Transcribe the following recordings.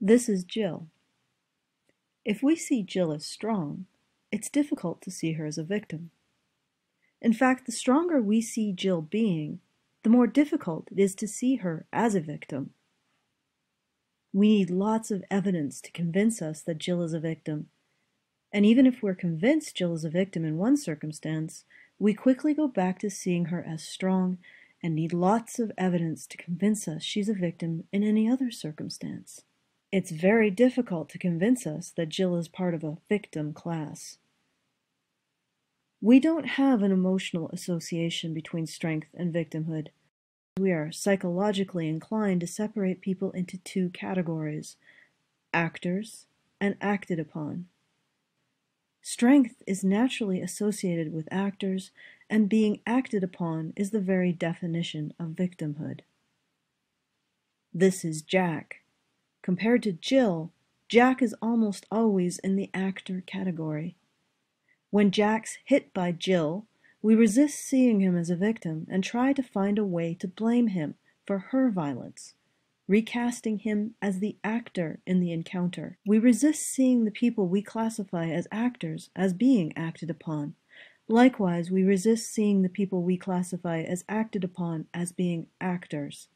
This is Jill. If we see Jill as strong, it's difficult to see her as a victim. In fact, the stronger we see Jill being, the more difficult it is to see her as a victim. We need lots of evidence to convince us that Jill is a victim. And even if we're convinced Jill is a victim in one circumstance, we quickly go back to seeing her as strong and need lots of evidence to convince us she's a victim in any other circumstance. It's very difficult to convince us that Jill is part of a victim class. We don't have an emotional association between strength and victimhood. We are psychologically inclined to separate people into two categories: actors and acted upon. Strength is naturally associated with actors, and being acted upon is the very definition of victimhood. This is Jack. Compared to Jill, Jack is almost always in the actor category. When Jack's hit by Jill, we resist seeing him as a victim and try to find a way to blame him for her violence, recasting him as the actor in the encounter. We resist seeing the people we classify as actors as being acted upon. Likewise, we resist seeing the people we classify as acted upon as being actors.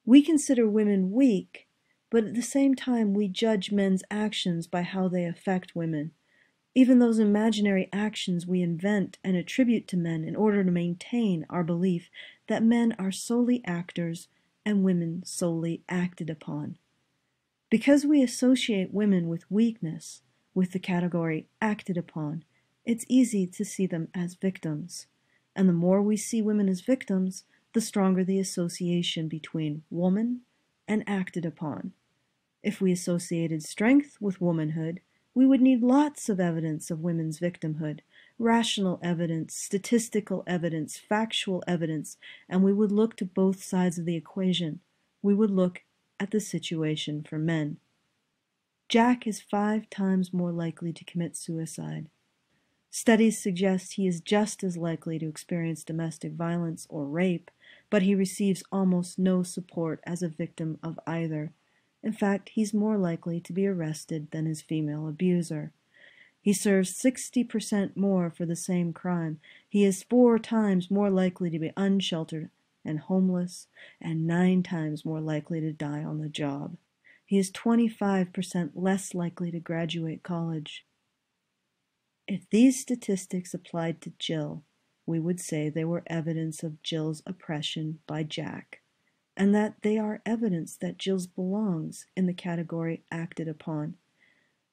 We consider women weak, but at the same time we judge men's actions by how they affect women. Even those imaginary actions we invent and attribute to men in order to maintain our belief that men are solely actors and women solely acted upon. Because we associate women with weakness, with the category acted upon, it's easy to see them as victims. And the more we see women as victims, the stronger the association between woman and acted upon. If we associated strength with womanhood, we would need lots of evidence of women's victimhood, rational evidence, statistical evidence, factual evidence, and we would look to both sides of the equation. We would look at the situation for men. Jack is 5 times more likely to commit suicide. Studies suggest he is just as likely to experience domestic violence or rape, but he receives almost no support as a victim of either. In fact, he's more likely to be arrested than his female abuser. He serves 60% more for the same crime. He is 4 times more likely to be unsheltered and homeless, and 9 times more likely to die on the job. He is 25% less likely to graduate college. If these statistics applied to Jill, we would say they were evidence of Jill's oppression by Jack, and that they are evidence that Jill's belongs in the category acted upon.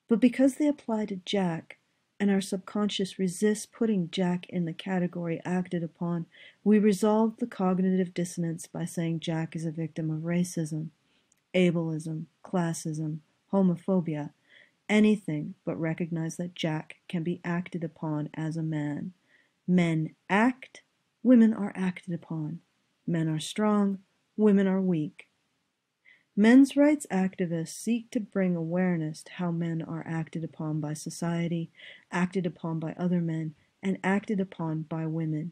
But because they apply to Jack, and our subconscious resists putting Jack in the category acted upon, we resolve the cognitive dissonance by saying Jack is a victim of racism, ableism, classism, homophobia, anything but recognize that Jack can be acted upon as a man. Men act, women are acted upon. Men are strong, women are weak. Men's rights activists seek to bring awareness to how men are acted upon by society, acted upon by other men, and acted upon by women.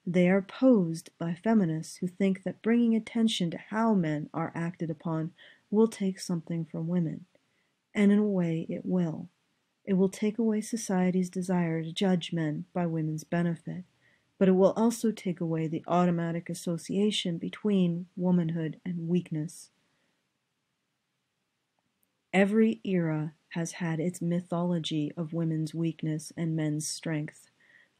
They are opposed by feminists who think that bringing attention to how men are acted upon will take something from women. And in a way it will. It will take away society's desire to judge men by women's benefit, but it will also take away the automatic association between womanhood and weakness. Every era has had its mythology of women's weakness and men's strength.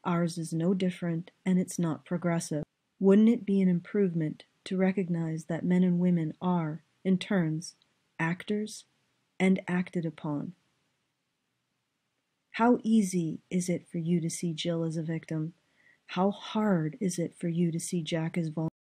Ours is no different, and it's not progressive. Wouldn't it be an improvement to recognize that men and women are, in turns, actors and acted upon? How easy is it for you to see Jill as a victim? How hard is it for you to see Jack as vulnerable?